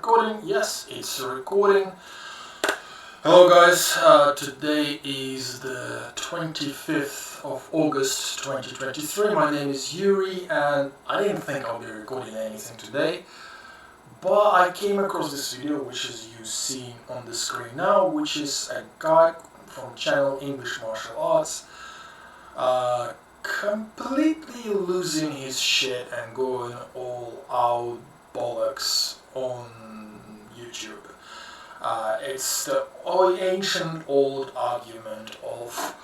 recording? Yes, it's a recording. Hello guys, today is the 25th of August 2023. My name is Yuri and I didn't think I'll be recording anything today, but I came across this video which is you see on the screen now, which is a guy from channel English Martial Arts completely losing his shit and going all out bollocks on YouTube. It's the ancient old argument of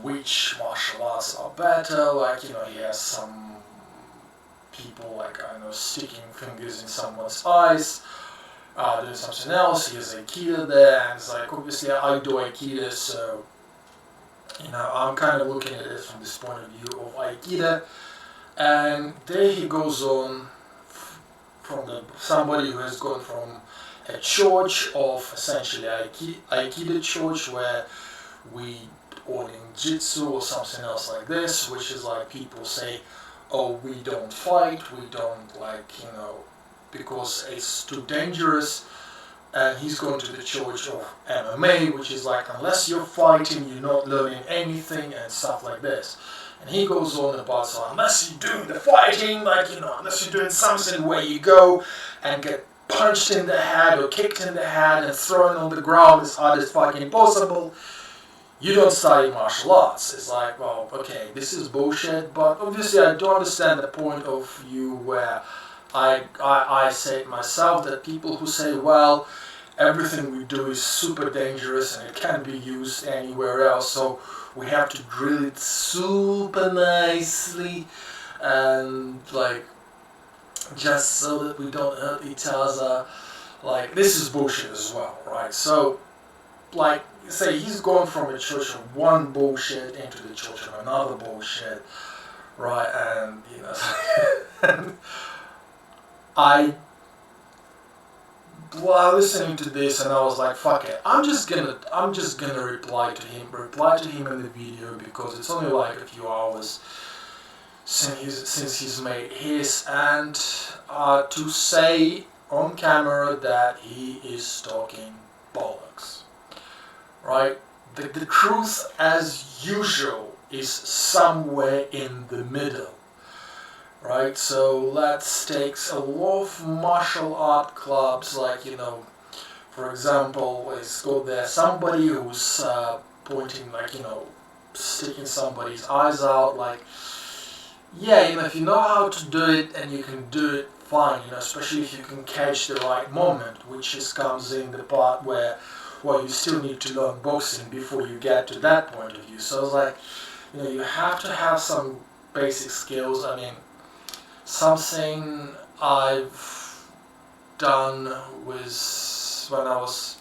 which martial arts are better. Like, he has some people, sticking fingers in someone's eyes, doing something else. He has Aikido there, and it's like, obviously I do Aikido, so I'm kind of looking at it from this point of view of Aikido. And there he goes on from somebody who has gone from a church of essentially Aikido church where we or ninjutsu or something else like this, which is like people say, oh, we don't fight, we don't because it's too dangerous. And he's going to the church of MMA, which is like, unless you're fighting, you're not learning anything and stuff like this. And he goes on about, so unless you're doing the fighting, unless you're doing something where you go and get punched in the head or kicked in the head and thrown on the ground as hard as fucking possible, you don't study martial arts. It's like, well, okay, this is bullshit, but obviously I do understand the point of view where I say it myself, that people who say, well, everything we do is super dangerous and it can't be used anywhere else, so we have to drill it super nicely and just so that we don't hurt each other. This is bullshit as well, right? So say he's gone from a church of one bullshit into the church of another bullshit, right? And and I was listening to this and I was like, fuck it, I'm just gonna reply to him in the video, because it's only like a few hours since he's made his, and to say on camera that he is talking bollocks, right? The truth, as usual, is somewhere in the middle. Right, so let's take a lot of martial art clubs, for example, it's got there somebody who's pointing, sticking somebody's eyes out, if you know how to do it and you can do it fine, especially if you can catch the right moment, which comes in the part where, you still need to learn boxing before you get to that point of view. So it's you have to have some basic skills. Something I've done was when I was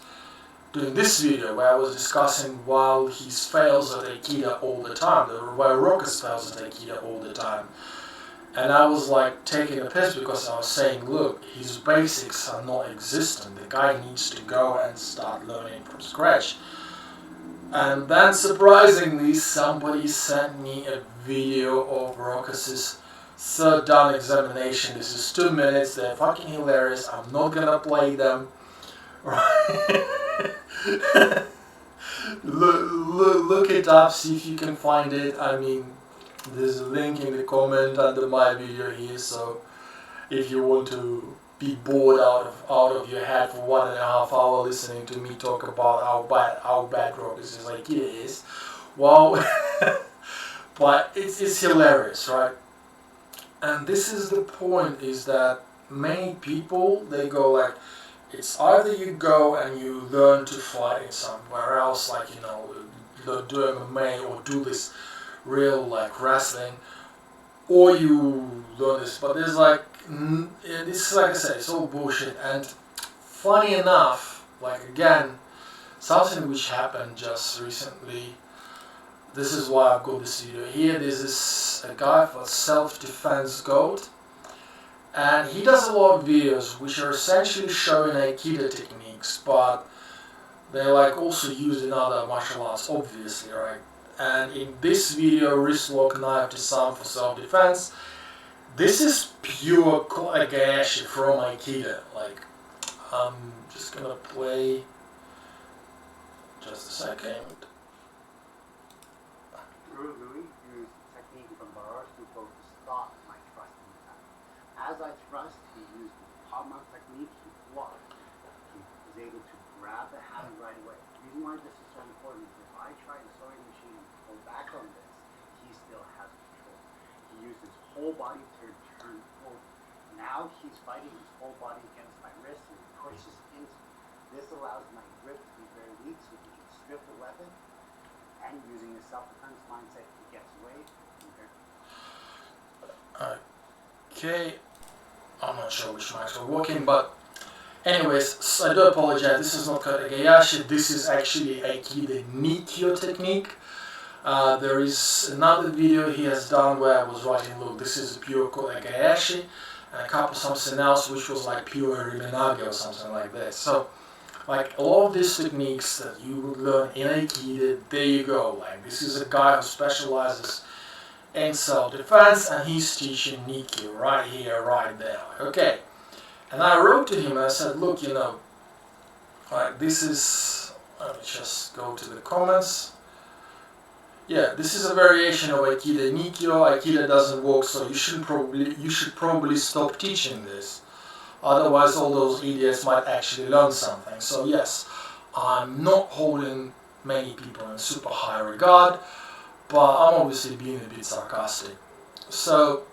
doing this video, where I was discussing while he fails at Aikido all the time, while Rokas fails at Aikido all the time. And I was taking a piss because I was saying, look, his basics are not existent. The guy needs to go and start learning from scratch. And then surprisingly, somebody sent me a video of Rokas's third down examination. This is 2 minutes, they're fucking hilarious, I'm not gonna play them. Look it up, see if you can find it. There's a link in the comment under my video here, so if you want to be bored out of your head for 1.5 hours listening to me talk about how bad Rockets is it is, well, but it's hilarious, right? And this is the point, is that many people, they go it's either you go and you learn to fight in somewhere else, do MMA or do this real wrestling, or you learn this, but there's this, like I said, it's all bullshit. And funny enough, again, something which happened just recently, this is why I've got this video here. This is a guy for Self-Defense Goat, and he does a lot of videos which are essentially showing Aikido techniques, but they're also used in other martial arts, obviously, right? And in this video, wrist lock, knife disarm for self-defense, this is pure Koagashi from Aikido. I'm just gonna play just a second. Louis used technique from Baroche to both stop my thrusting attack. As I thrust, he used the palm technique to block. He was able to grab the hand right away. The reason why this is so important is if I try the sewing machine and pull back on this, he still has control. He used his whole body to turn over. Now he's fighting his whole body against my wrist and he pushes into it. This allows my grip to be very weak so he can strip the weapon, and using his self-defense mindset, he gets away. Okay, I'm not sure which mics were working, but anyways, so I do apologize. This is not Kotegayashi. This is actually Aikido Nikyo technique. There is another video he has done where I was writing, look, this is pure Kotegayashi, and a couple something else which was like pure Riminage or something like this. So, like a lot of these techniques that you would learn in Aikido, there you go. Like this is a guy who specializes in self-defense, and he's teaching Nikyo right here, right there. Okay, and I wrote to him. I said, look, you know, like this is. Let me just go to the comments. Yeah, this is a variation of Aikido Nikyo. Aikido doesn't work, so you should probably stop teaching this. Otherwise, all those idiots might actually learn something. So yes, I'm not holding many people in super high regard, but I'm obviously being a bit sarcastic. So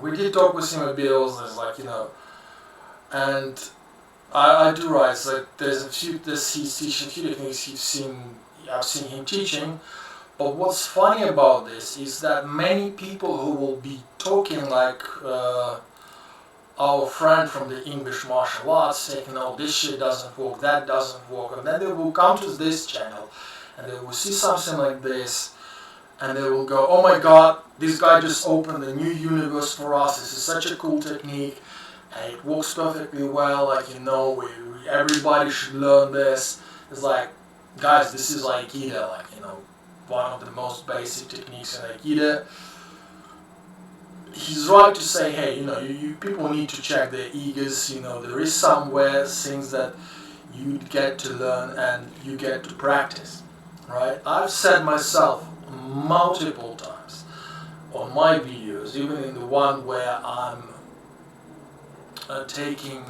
we did talk with him a bit. Also, like, you know, and I do write. So there's he's teaching a few techniques I've seen him teaching. But what's funny about this is that many people who will be talking like our friend from the English martial arts, saying, no, this shit doesn't work, that doesn't work, and then they will come to this channel and they will see something like this and they will go, oh my god, this guy just opened a new universe for us, this is such a cool technique and it works perfectly well, like, you know, everybody should learn this. It's like, guys, this is Aikido, like, you know, one of the most basic techniques in Aikido. He's right to say, hey, you know, you people need to check their egos, you know, there is somewhere things that you get to learn and you get to practice, right? I've said myself multiple times on my videos, even in the one where I'm talking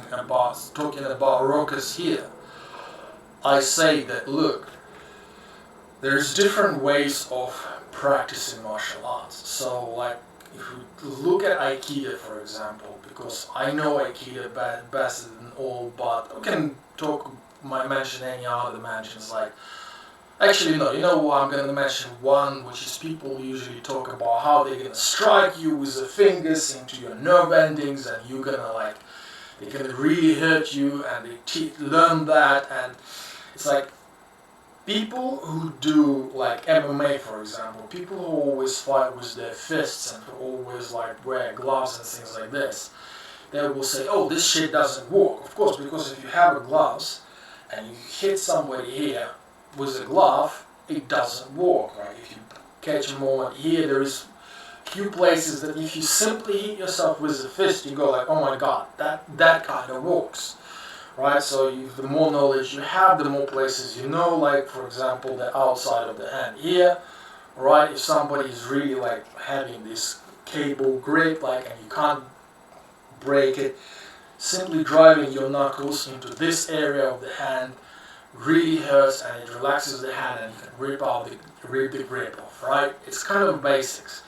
about rockers here, I say that, look, there's different ways of practicing martial arts. So, like, if you look at Aikido, for example, because I know Aikido better than all, but I can mention any other mentions, like, actually no, you know what, I'm going to mention one, which is people usually talk about how they're going to strike you with the fingers into your nerve endings, and you're going to, like, they're going to really hurt you, and they learn that, and it's like, people who do, like, MMA, for example, people who always fight with their fists and who always, like, wear gloves and things like this, they will say, oh, this shit doesn't work. Of course, because if you have a gloves and you hit somebody here with a glove, it doesn't work, right? If you catch a moment here, there is few places that if you simply hit yourself with a fist, you go like, oh my god, that kind of works. Right, so the more knowledge you have, the more places you know, like, for example, the outside of the hand here, right, if somebody is really, like, having this cable grip, like, and you can't break it, simply driving your knuckles into this area of the hand really hurts, and it relaxes the hand, and you can rip the grip off, right? It's kind of basics.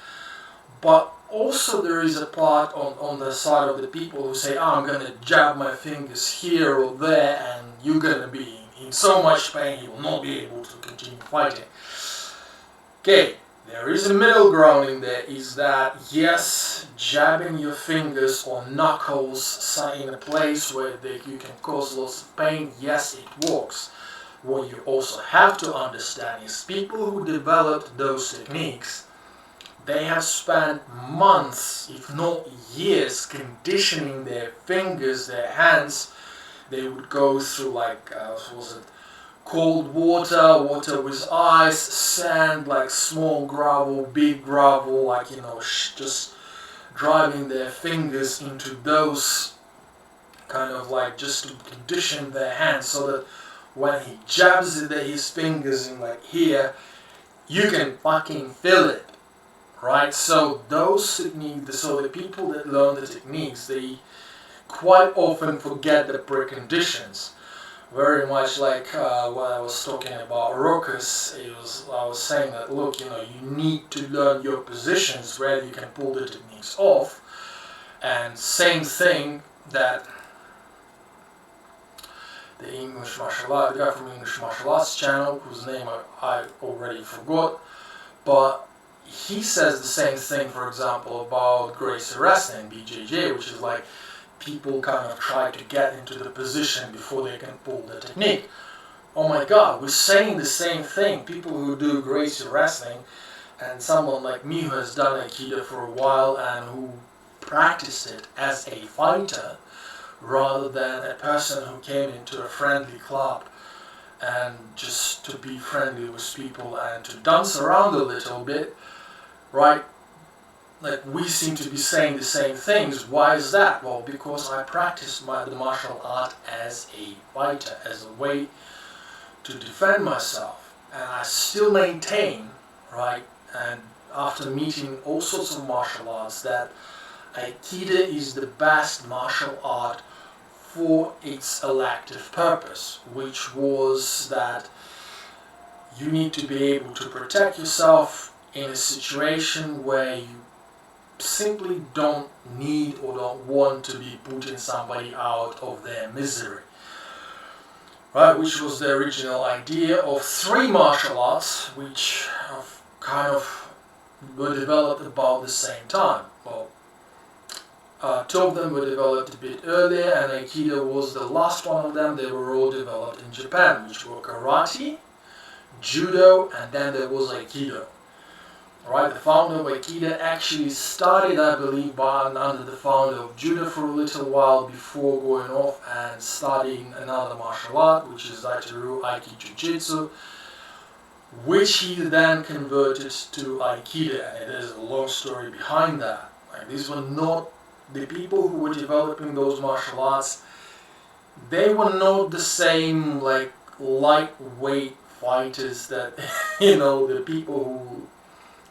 But also there is a part on the side of the people who say, oh, I'm going to jab my fingers here or there, and you're going to be in so much pain you will not be able to continue fighting. Okay, there is a middle ground in there, is that, yes, jabbing your fingers or knuckles in a place where you can cause lots of pain, yes, it works. What you also have to understand is people who developed those techniques, they have spent months, if not years, conditioning their fingers, their hands. They would go through, like, cold water, water with ice, sand, like small gravel, big gravel, like, you know, just driving their fingers into those kind of like just to condition their hands so that when he jabs his fingers in like here, you can fucking feel it, right? So those techniques, so the people that learn the techniques, they quite often forget the preconditions. Very much like when I was talking about Rokas, I was saying that, look, you know, you need to learn your positions where you can pull the techniques off. And same thing that the guy from English Martial Arts channel, whose name I already forgot, but he says the same thing, for example, about Gracie Wrestling, BJJ, which is like people kind of try to get into the position before they can pull the technique. Oh my god, we're saying the same thing. People who do Gracie Wrestling, and someone like me who has done Aikido for a while and who practiced it as a fighter, rather than a person who came into a friendly club and just to be friendly with people and to dance around a little bit, right? Like, we seem to be saying the same things. Why is that? Well, because I practiced the martial art as a fighter, as a way to defend myself. And I still maintain, right, and after meeting all sorts of martial arts, that Aikido is the best martial art for its elective purpose, which was that you need to be able to protect yourself in a situation where you simply don't need or don't want to be putting somebody out of their misery. Right, which was the original idea of 3 martial arts, which kind of were developed about the same time. Well, 2 of them were developed a bit earlier, and Aikido was the last one of them. They were all developed in Japan, which were karate, judo, and then there was Aikido. Right, the founder of Aikido actually started, I believe, under the founder of judo for a little while before going off and studying another martial art, which is Daitaru Aiki Jiu-Jitsu, which he then converted to Aikido, and there's a long story behind that. Like, these were not the people who were developing those martial arts. They were not the same like lightweight fighters that you know, the people who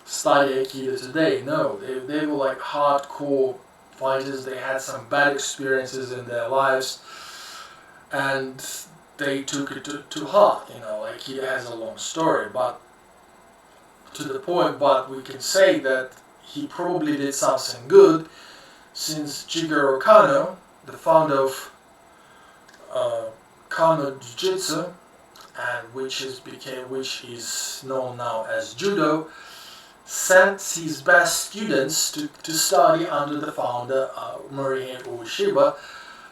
study Aikido today. No, they were like hardcore fighters. They had some bad experiences in their lives, and they took it to heart. You know, Aikido has a long story, but to the point. But we can say that he probably did something good, since Jigoro Kano, the founder of Kano Jiu-Jitsu, and which is known now as Judo, sent his best students to study under the founder, Morihei Ueshiba,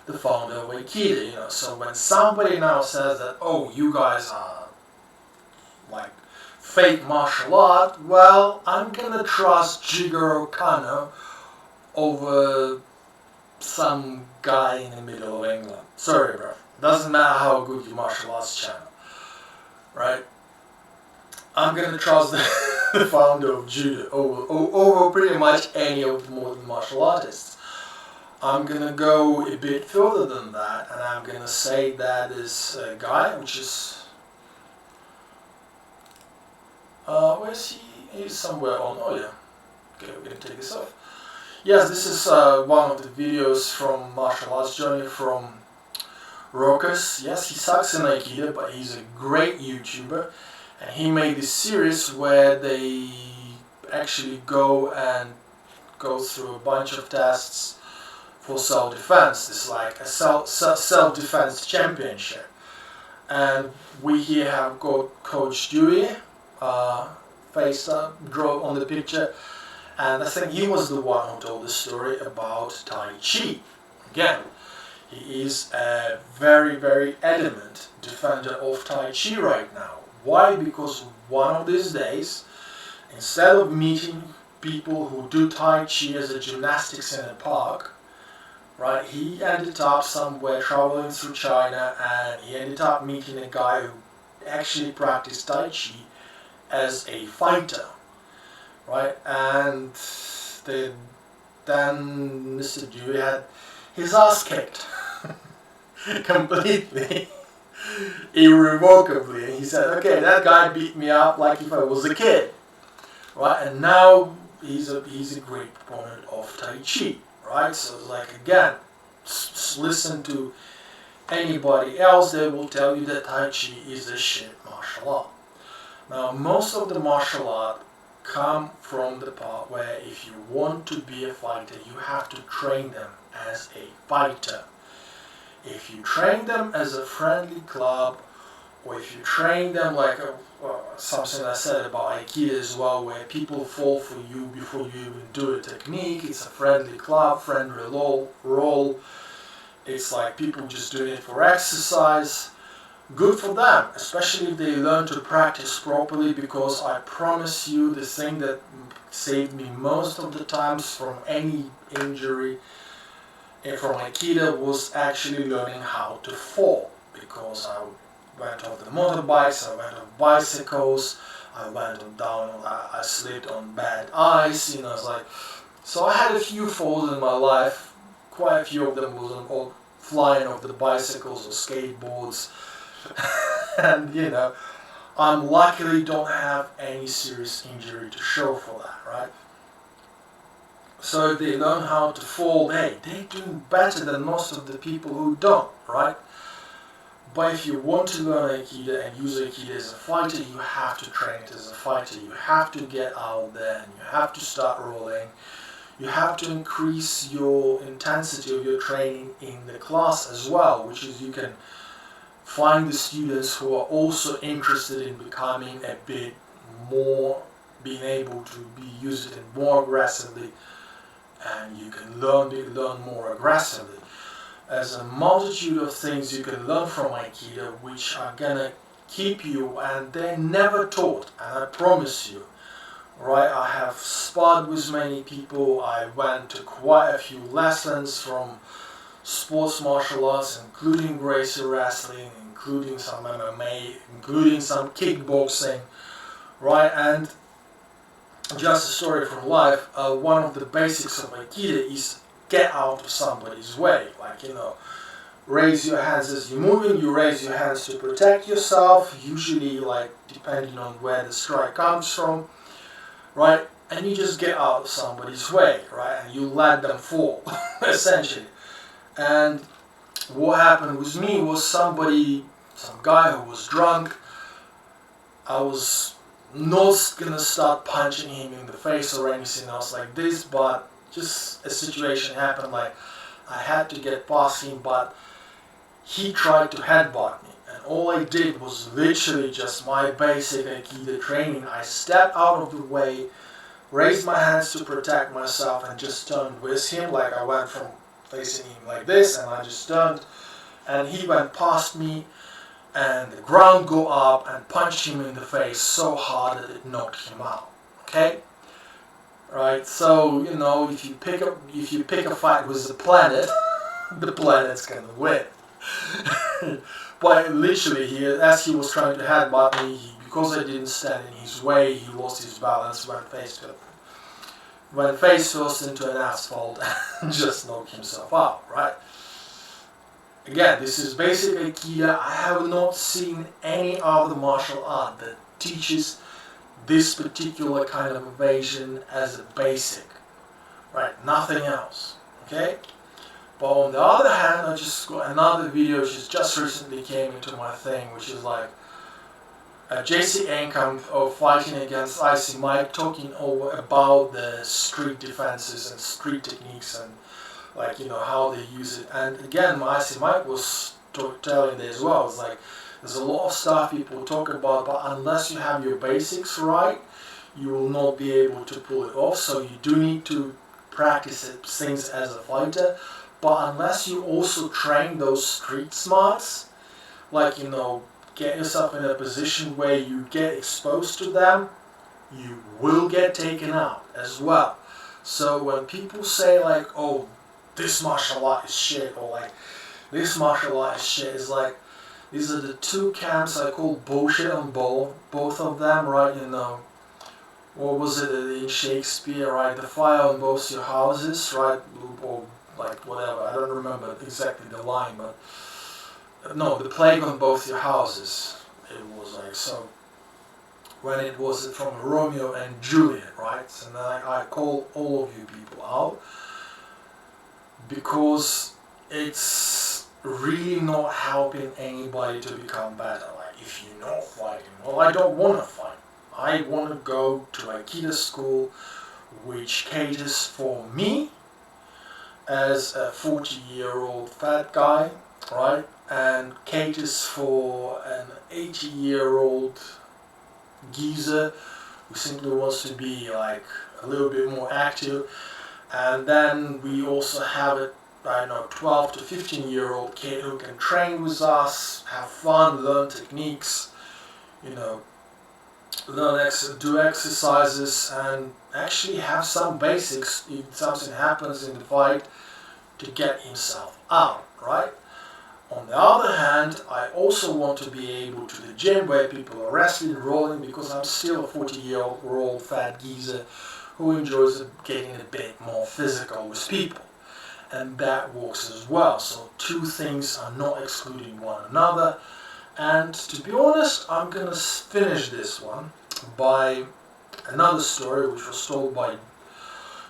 the founder of Aikido. You know, so when somebody now says that, oh, you guys are like fake martial art, well, I'm gonna trust Jigoro Kano over some guy in the middle of England. Sorry, bro. Doesn't matter how good your martial arts channel, right? I'm gonna trust the founder of judo over pretty much any of the modern martial artists. I'm gonna go a bit further than that, and I'm gonna say that this guy, which is where is he? He's somewhere on. Oh yeah. Okay, we're gonna take this off. Yes, this is one of the videos from Martial Arts Journey from Rokas. Yes, he sucks in Aikido, but he's a great YouTuber. And he made this series where they actually go through a bunch of tests for self-defense. It's like a self-defense championship. And we here have got Coach Dewey, face draw on the picture. And I think he was the one who told the story about Tai Chi. Again, he is a very, very adamant defender of Tai Chi right now. Why? Because one of these days, instead of meeting people who do Tai Chi as a gymnastics in a park, right, he ended up somewhere traveling through China, and he ended up meeting a guy who actually practiced Tai Chi as a fighter. Right, and then Mr. Dewey had his ass kicked. completely, irrevocably. And he said, okay, that guy beat me up like if I was a kid, right? And now he's a great proponent of Tai Chi, right? So it's like, again, listen to anybody else, they will tell you that Tai Chi is a shit martial art. Now, most of the martial art come from the part where if you want to be a fighter, you have to train them as a fighter. If you train them as a friendly club, or if you train them like something I said about Aikido as well, where people fall for you before you even do a technique, it's a friendly club, friendly role. It's like people just doing it for exercise. Good for them, especially if they learn to practice properly, because I promise you the thing that saved me most of the times from any injury from Aikido was actually learning how to fall, because I went off the motorbikes, I went off bicycles, I slipped on bad ice, it's like, so I had a few falls in my life, quite a few of them was on flying off the bicycles or skateboards, and I'm luckily don't have any serious injury to show for that, right? So if they learn how to fall, hey, they're doing better than most of the people who don't, right? But if you want to learn Aikido and use Aikido as a fighter, you have to train it as a fighter. You have to get out there and you have to start rolling. You have to increase your intensity of your training in the class as well, which is you can find the students who are also interested in becoming a bit more, being able to use it more aggressively, and you can learn more aggressively. There's a multitude of things you can learn from Aikido which are gonna keep you, and they're never taught, and I promise you, right? I have sparred with many people, I went to quite a few lessons from sports martial arts, including Gracie wrestling, including some MMA, including some kickboxing, right? And just a story from life, one of the basics of Aikido is get out of somebody's way. Like, raise your hands as you're moving, you raise your hands to protect yourself, usually like depending on where the strike comes from, right? And you just get out of somebody's way, right? And you let them fall, essentially. And what happened with me was some guy who was drunk, I was not gonna start punching him in the face or anything else like this, but just a situation happened, like I had to get past him, but he tried to headbutt me, and all I did was literally just my basic Aikido training. I stepped out of the way, raised my hands to protect myself, and just turned with him, like I went from facing him like this, and I just turned, and he went past me, and the ground go up and punched him in the face so hard that it knocked him out. Okay? Right? So, if you pick a fight with the planet, the planet's gonna win. But literally, as he was trying to headbutt me, because I didn't stand in his way, he lost his balance, went face first into an asphalt and just knocked himself out, right? Again, this is basic Aikido. I have not seen any other martial art that teaches this particular kind of evasion as a basic, right? Nothing else, okay? But on the other hand, I just got another video which just recently came into my thing, which is like JC Enkamp of fighting against Icy Mike, talking about the street defenses and street techniques and how they use it. And again, Icy Mike was telling this as well. It's like there's a lot of stuff people talk about, but unless you have your basics right, you will not be able to pull it off. So you do need to practice things as a fighter, but unless you also train those street smarts, get yourself in a position where you get exposed to them, you will get taken out as well. So when people say like, oh, this martial art is shit, or like, this martial art is shit, is like, these are the two camps I call bullshit on both of them, right? What was it in Shakespeare, right? The fire on both your houses, right? Or like whatever, I don't remember exactly the line, but no, the plague on both your houses. It was like, so when it was from Romeo and Juliet, right? And I call all of you people out because it's really not helping anybody to become better. Like, if you're not fighting, well, I don't want to fight. I want to go to Aikido school, which caters for me as a 40-year-old fat guy, right? And caters for an 80-year-old geezer who simply wants to be like a little bit more active. And then we also have it, I don't know, 12 to 15-year-old kid who can train with us, have fun, learn techniques, you know, do exercises, and actually have some basics if something happens in the fight to get himself out, right? On the other hand, I also want to be able to the gym where people are wrestling, rolling, because I'm still a 40-year-old fat geezer who enjoys getting a bit more physical with people. And that works as well. So two things are not excluding one another. And to be honest, I'm going to finish this one by another story which was told by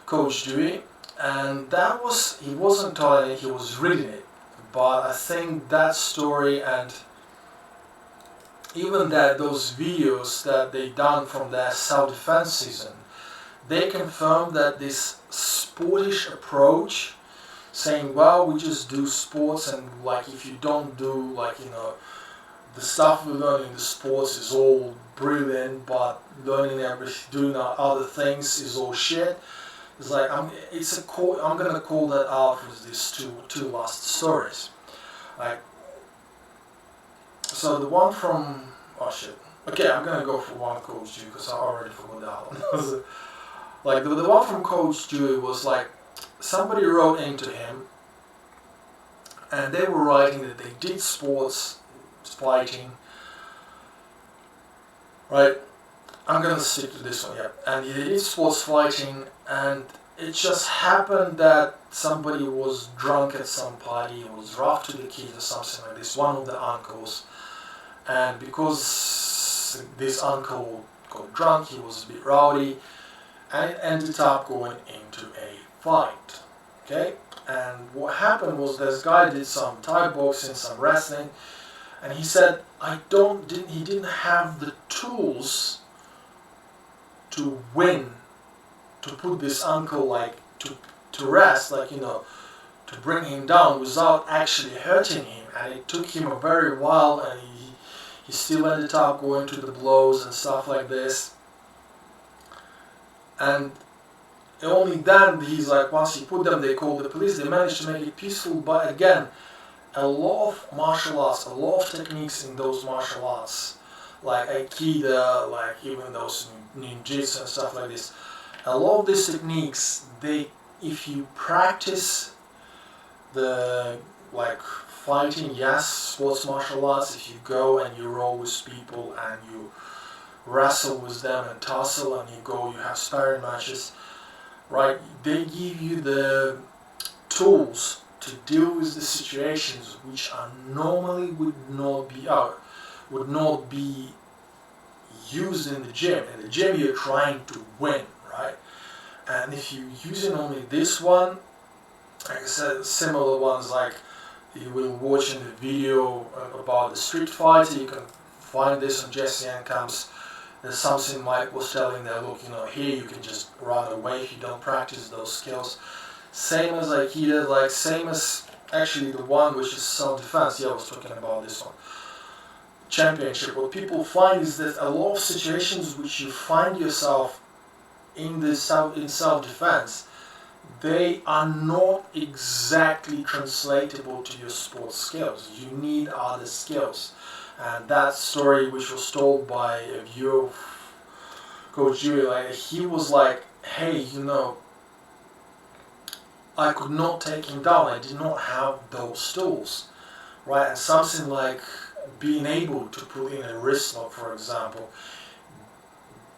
Coach Dewey. And that was, he wasn't telling it, he was reading it. But I think that story, and even that those videos that they done from their self-defense season, they confirm that this sportish approach, saying, well, we just do sports, and like if you don't do, like, you know, the stuff we learn in the sports is all brilliant, but learning everything, doing other things is all shit. It's like I'm gonna call that out with these two last stories. Like, so the one from, oh shit. Okay, I'm gonna go for one Coach Dewey because I already forgot that one. Like the one from Coach Dewey was like, somebody wrote into him, and they were writing that they did sports, fighting, right? I'm gonna stick to this one, yeah. And they did sports fighting, and it just happened that somebody was drunk at some party, was rough to the kids or something like this, one of the uncles. And because this uncle got drunk, he was a bit rowdy, and it ended up going into a fight, okay? And what happened was this guy did some Thai boxing, some wrestling, and he said he didn't have the tools to win, to put this uncle like to rest, like, you know, to bring him down without actually hurting him. And it took him a very while, and he still ended up going to the blows and stuff like this. And only then he's like, once he put them, they called the police, they managed to make it peaceful. But again, a lot of martial arts, a lot of techniques in those martial arts, like Aikido, like even those ninjutsu and stuff like this, a lot of these techniques, if you practice the like fighting, yes, sports martial arts, if you go and you roll with people and you wrestle with them and tussle and you have sparring matches, right, they give you the tools to deal with the situations which are normally would not be used in the gym. In the gym you're trying to win, right? And if you're using only this one, like I said, similar ones like you will watch in the video about the Street Fighter, you can find this on Jesse Ancamp's. There's something Mike was telling there, look, you know, here you can just run away if you don't practice those skills. Same as Aikido, like same as actually the one which is self-defense, yeah, I was talking about this one. Championship, what people find is that a lot of situations which you find yourself in self-defense, they are not exactly translatable to your sports skills. You need other skills. And that story which was told by a viewer of Coach Dewey, like, he was like, hey, you know, I could not take him down. I did not have those tools, right? And something like being able to put in a wrist lock, for example,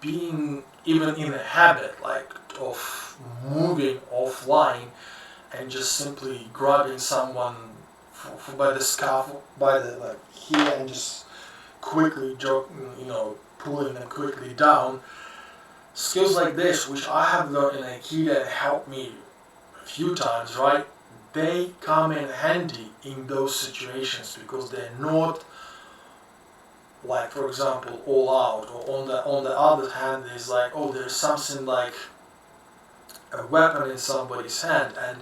being even in a habit like of moving offline and just simply grabbing someone by the scaffold, by the like here, and just quickly pulling them quickly down. Skills like this, which I have learned in Aikido and helped me a few times, right? They come in handy in those situations because they're not like, for example, all out. Or on the other hand, there's like, oh, there's something like a weapon in somebody's hand, and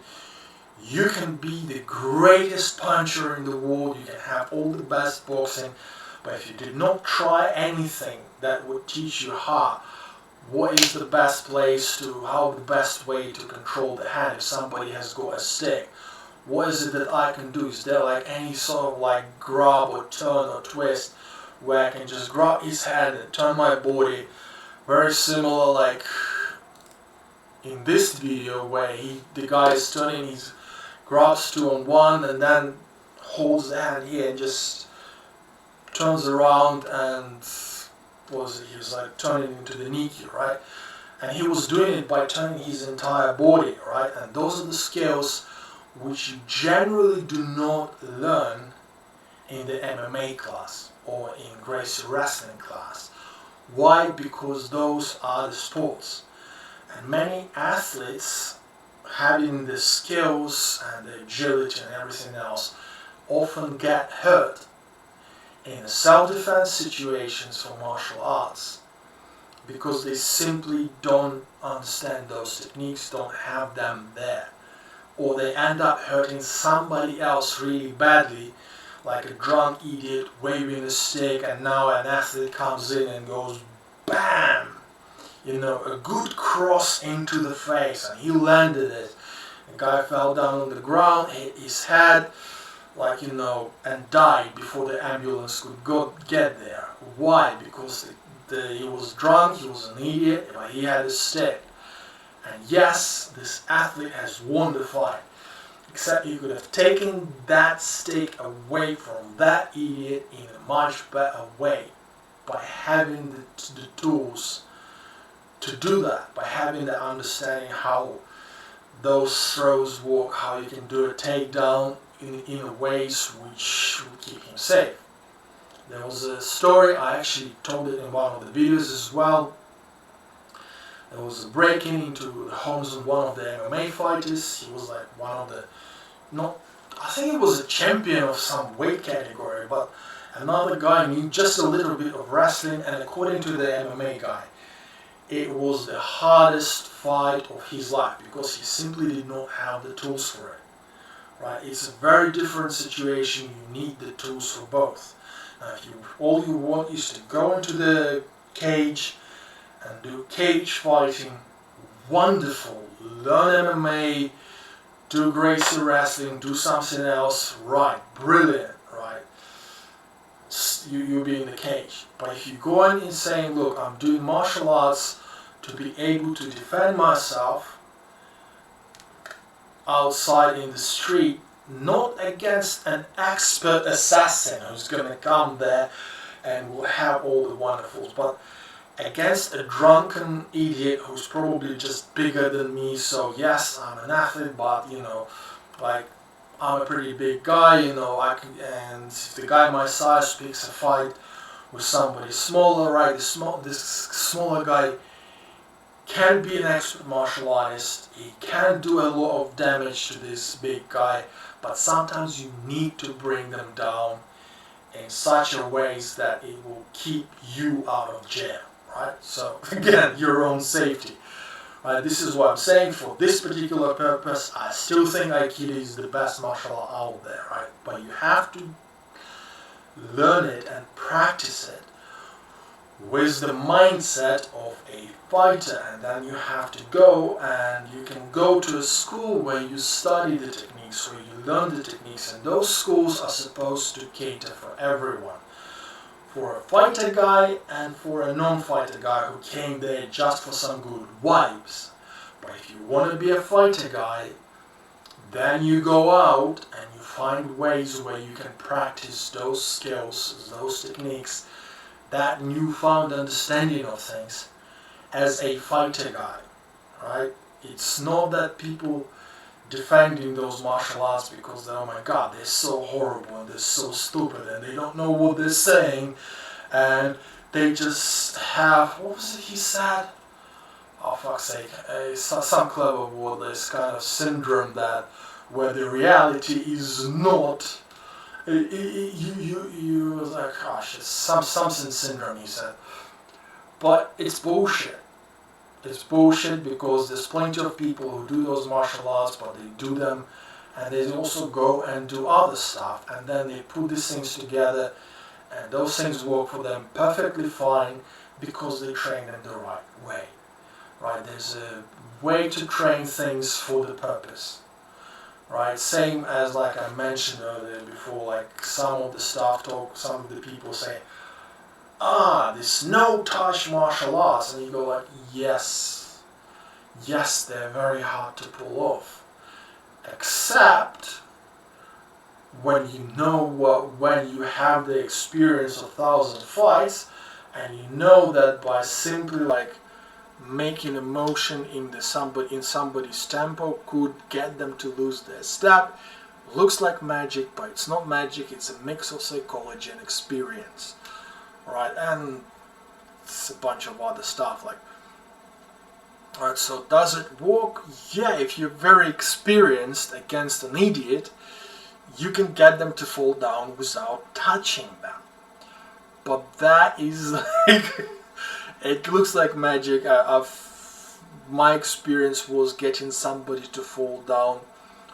you can be the greatest puncher in the world. You can have all the best boxing, but if you did not try anything that would teach you what is the best how the best way to control the hand. If somebody has got a stick, what is it that I can do? Is there like any sort of like grab or turn or twist where I can just grab his hand and turn my body? Very similar like in this video where the guy is turning his grabs 2 on 1 and then holds the hand here and just turns around and he was like turning into the Niki, right? And he was doing it by turning his entire body, right? And those are the skills which you generally do not learn in the MMA class or in Gracie wrestling class. Why? Because those are the sports. And many athletes, having the skills and the agility and everything else, often get hurt in self-defense situations for martial arts because they simply don't understand those techniques, don't have them there. Or they end up hurting somebody else really badly, like a drunk idiot waving a stick, and now an athlete comes in and goes BAM! A good cross into the face, and he landed it. The guy fell down on the ground, hit his head, and died before the ambulance could get there. Why? Because he was drunk, he was an idiot, but he had a stick. And yes, this athlete has won the fight. Except he could have taken that stick away from that idiot in a much better way by having the tools to do that, by having the understanding how those throws work, how you can do a takedown in a ways which would keep him safe. There was a story, I actually told it in one of the videos as well. There was a break-in into the homes of one of the MMA fighters. He was like one of the, I think he was a champion of some weight category, but another guy knew just a little bit of wrestling, and according to the MMA guy, it was the hardest fight of his life because he simply did not have the tools for it. Right? It's a very different situation. You need the tools for both. Now, if all you want is to go into the cage and do cage fighting, wonderful. Learn MMA, do Gracie wrestling, do something else, right? Brilliant, right? You'll be in the cage. But if you go in and saying, look, I'm doing martial arts to be able to defend myself outside in the street, not against an expert assassin who's going to come there and will have all the wonderfuls, but against a drunken idiot who's probably just bigger than me. So yes, I'm an athlete, but I'm a pretty big guy, and if the guy my size picks a fight with somebody smaller, right, this smaller guy can be an expert martial artist, he can do a lot of damage to this big guy, but sometimes you need to bring them down in such a ways that it will keep you out of jail, right? So again, your own safety. Right, this is what I'm saying. For this particular purpose, I still think Aikido is the best martial art out there, right? But you have to learn it and practice it with the mindset of a fighter, and then you have to go and you can go to a school where you study the techniques, where you learn the techniques, and those schools are supposed to cater for everyone. For a fighter guy and for a non-fighter guy who came there just for some good vibes. But if you want to be a fighter guy, then you go out and you find ways where you can practice those skills, those techniques, that newfound understanding of things as a fighter guy, right? It's not that people defending those martial arts because they're, oh my god, they're so horrible and they're so stupid and they don't know what they're saying, and they just have, what was it he said? Oh fuck's sake, some clever word, this kind of syndrome that where the reality is not, you was like, gosh, it's something syndrome, he said. But it's bullshit. It's bullshit because there's plenty of people who do those martial arts, but they do them and they also go and do other stuff, and then they put these things together and those things work for them perfectly fine because they train them the right way. Right? There's a way to train things for the purpose. Right? Same as like I mentioned earlier before, like some of the staff talk, some of the people say, this no-touch martial arts, and you go like, yes, they're very hard to pull off, except when you know when you have the experience of 1,000 fights, and you know that by simply like making a motion in somebody's tempo could get them to lose their step. Looks like magic, but it's not magic. It's a mix of psychology and experience. Right, and it's a bunch of other stuff like. Alright, so does it work? Yeah, if you're very experienced against an idiot, you can get them to fall down without touching them. But that is like, it looks like magic. My experience was getting somebody to fall down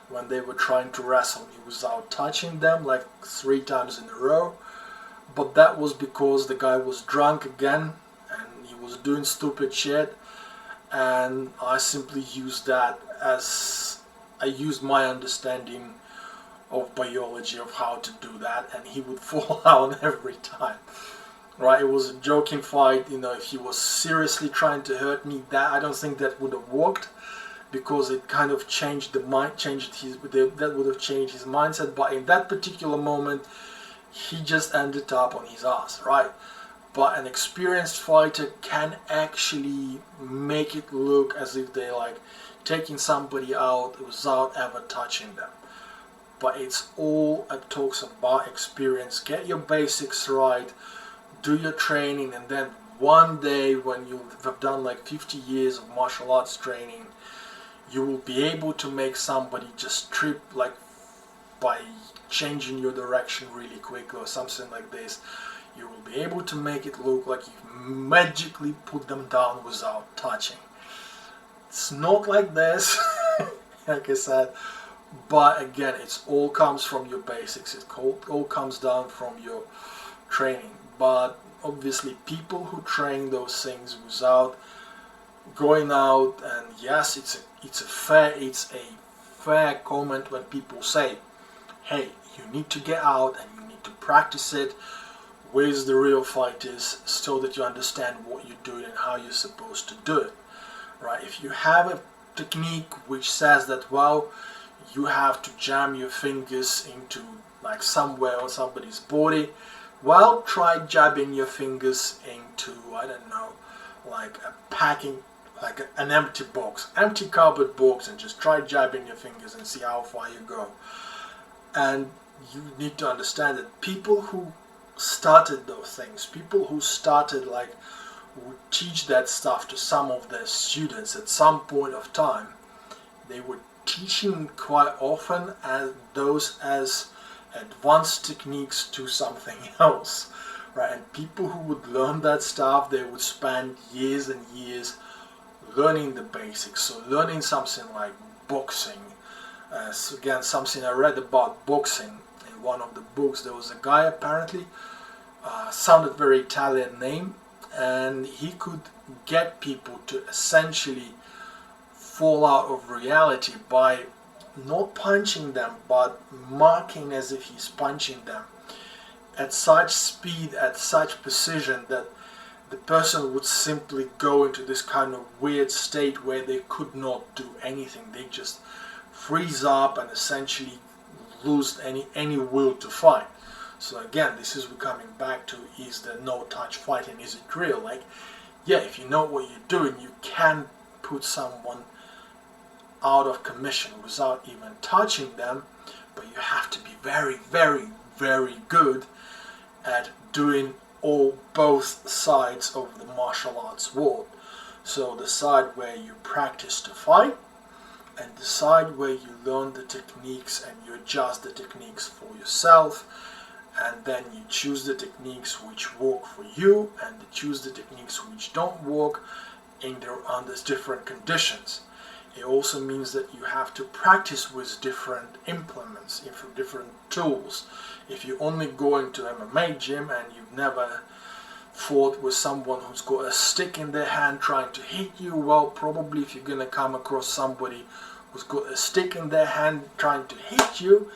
when they were trying to wrestle me without touching them, like 3 times in a row. But that was because the guy was drunk again and he was doing stupid shit, and I simply used that as I used my understanding of biology of how to do that, and he would fall down every time. Right, it was a joking fight. You know, if he was seriously trying to hurt me, that I don't think that would have worked, because it kind of changed the mind, that would have changed his mindset. But in that particular moment, he just ended up on his ass, right? But an experienced fighter can actually make it look as if they're like taking somebody out without ever touching them. But it's all it talks about experience. Get your basics right, do your training, and then one day when you have done like 50 years of martial arts training, you will be able to make somebody just trip like by changing your direction really quick or something like this. You will be able to make it look like you magically put them down without touching. It's not like this, like I said, but again, it all comes from your basics. It all comes down from your training. But obviously, people who train those things without going out, and yes, it's a fair comment when people say, hey, you need to get out and you need to practice it with the real fighters so that you understand what you're doing and how you're supposed to do it. Right? If you have a technique which says that, well, you have to jam your fingers into like somewhere on somebody's body, well, try jabbing your fingers into, I don't know, like a packing, like an empty box, empty cardboard box, and just try jabbing your fingers and see how far you go. And you need to understand that people who started those things, people who started like would teach that stuff to some of their students at some point of time, they were teaching quite often as advanced techniques to something else, right? And people who would learn that stuff, they would spend years and years learning the basics. So learning something like boxing, again, something I read about boxing in one of the books. There was a guy apparently, sounded very Italian name, and he could get people to essentially fall out of reality by not punching them, but marking as if he's punching them at such speed, at such precision, that the person would simply go into this kind of weird state where they could not do anything. They just freeze up and essentially lose any will to fight. So again, this is coming back to, is there no touch fighting? Is it real? Like, yeah, if you know what you're doing, you can put someone out of commission without even touching them, but you have to be very, very, very good at doing both sides of the martial arts world. So the side where you practice to fight, and the side where you learn the techniques and you adjust the techniques for yourself, and then you choose the techniques which work for you and you choose the techniques which don't work under different conditions. It also means that you have to practice with different implements, different tools. If you're only going to MMA gym and you've never fought with someone who's got a stick in their hand trying to hit you, well, probably if you're gonna come across somebody who's got a stick in their hand trying to hit you,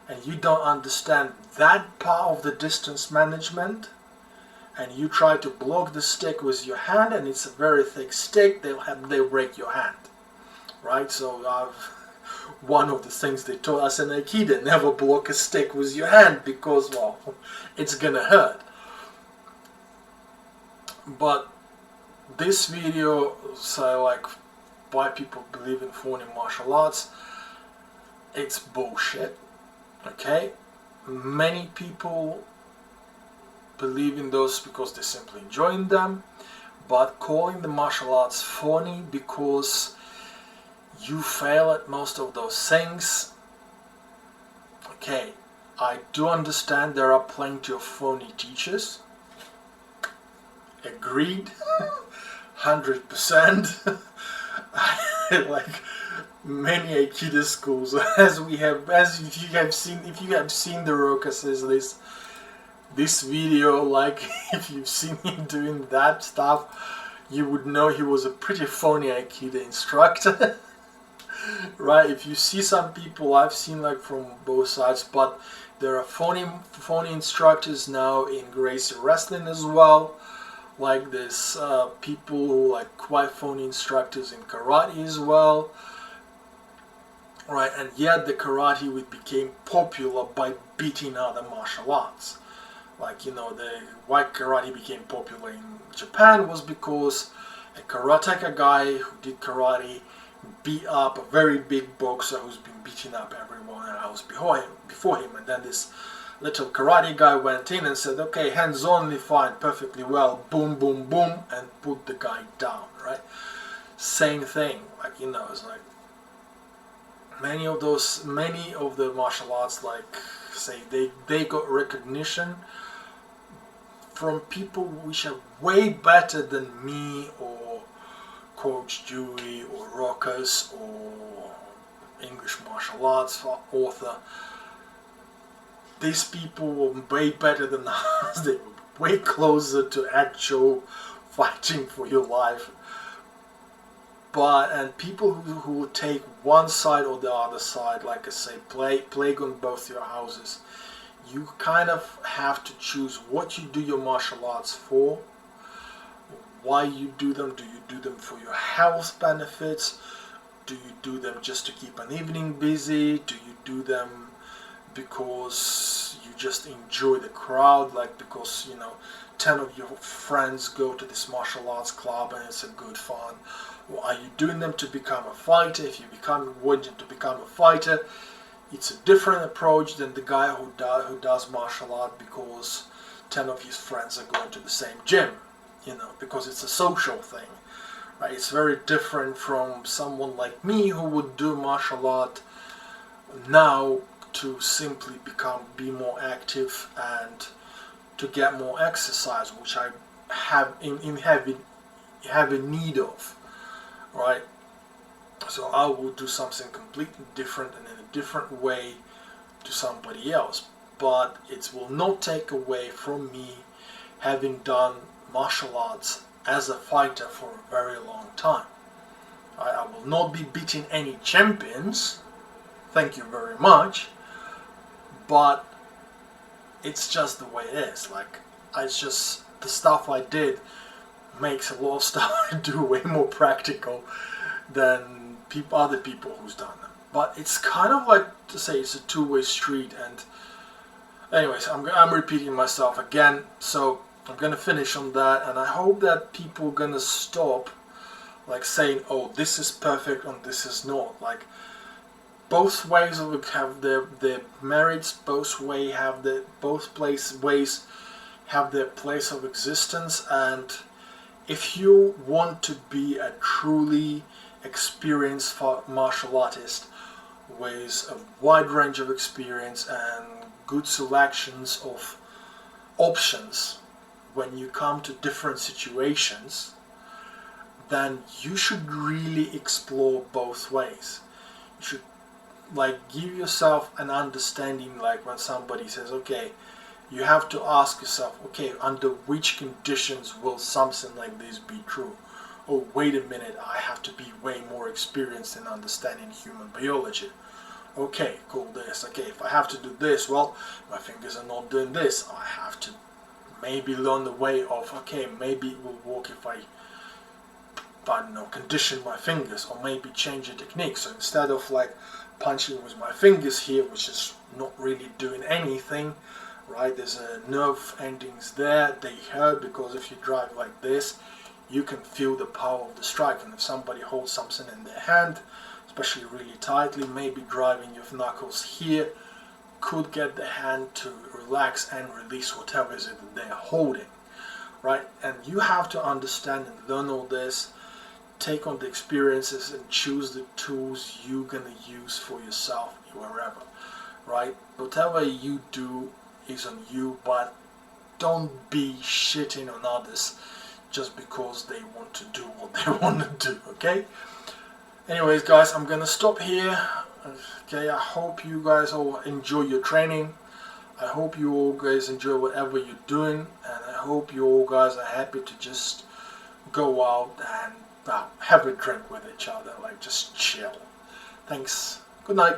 and you don't understand that part of the distance management, and you try to block the stick with your hand, and it's a very thick stick, they'll break your hand, right? So one of the things they taught us in Aikido, never block a stick with your hand, because, well, it's gonna hurt. But this video, so like why people believe in phony martial arts, it's bullshit. Okay, many people believe in those because they simply enjoy them, but calling the martial arts phony because you fail at most of those things, okay, I do understand there are plenty of phony teachers, agreed, 100%. Like many Aikido schools, if you have seen the Rokas, this video, like if you've seen him doing that stuff, you would know he was a pretty phony Aikido instructor. Right? If you see some people, I've seen like from both sides, but there are phony instructors now in Gracie Wrestling as well. Like there's people who like quite phony instructors in karate as well, right? And yet the karate became popular by beating other martial arts. Like, you know, the why karate became popular in Japan was because a karateka guy who did karate beat up a very big boxer who's been beating up everyone else before him, and then this little karate guy went in and said, okay, hands only, fine, perfectly well, boom, boom, boom, and put the guy down, right? Same thing, like, you know, it's like many of the martial arts, like, say, they got recognition from people which are way better than me or Coach Dewey or Rokas or English martial arts author. These people were way better than us. They were way closer to actual fighting for your life. And people who take one side or the other side, like I say, plague on both your houses. You kind of have to choose what you do your martial arts for, why you do them. Do you do them for your health benefits? Do you do them just to keep an evening busy? Do you do them because you just enjoy the crowd, like because, you know, 10 of your friends go to this martial arts club and it's a good fun? Or are you doing them to become a fighter? If you wanting to become a fighter, it's a different approach than the guy who does martial art because 10 of his friends are going to the same gym, you know, because it's a social thing, right? It's very different from someone like me who would do martial art now to simply be more active and to get more exercise, which I have have a need of, right? So I will do something completely different and in a different way to somebody else, but it will not take away from me having done martial arts as a fighter for a very long time. I will not be beating any champions, thank you very much, but it's just the way it is. Like, it's just the stuff I did makes a lot of stuff I do way more practical than other people who's done them. But it's kind of like to say it's a two-way street. And anyways, I'm repeating myself again, so I'm gonna finish on that, and I hope that people are gonna stop like saying, oh, this is perfect and this is not. Like, both ways have their merits. Both ways have their place of existence. And if you want to be a truly experienced martial artist with a wide range of experience and good selections of options when you come to different situations, then you should really explore both ways. You should give yourself an understanding, like when somebody says, okay, you have to ask yourself, okay, under which conditions will something like this be true? Oh, wait a minute, I have to be way more experienced in understanding human biology. Okay, cool, this. Okay, if I have to do this, well, my fingers are not doing this. I have to maybe learn the way of, okay, maybe it will work if I don't know, condition my fingers, or maybe change the technique. So instead of punching with my fingers here, which is not really doing anything, right? There's a nerve endings there, they hurt, because if you drive like this, you can feel the power of the strike. And if somebody holds something in their hand, especially really tightly, maybe driving your knuckles here could get the hand to relax and release whatever is it that they're holding, right? And you have to understand and learn all this, take on the experiences and choose the tools you're gonna use for yourself wherever, right? Whatever you do is on you, but don't be shitting on others just because they want to do what they want to do, okay? Anyways, guys, I'm gonna stop here. Okay, I hope you guys all enjoy your training. I hope you all guys enjoy whatever you're doing, and I hope you all guys are happy to just go out and have a drink with each other, just chill. Thanks. Good night.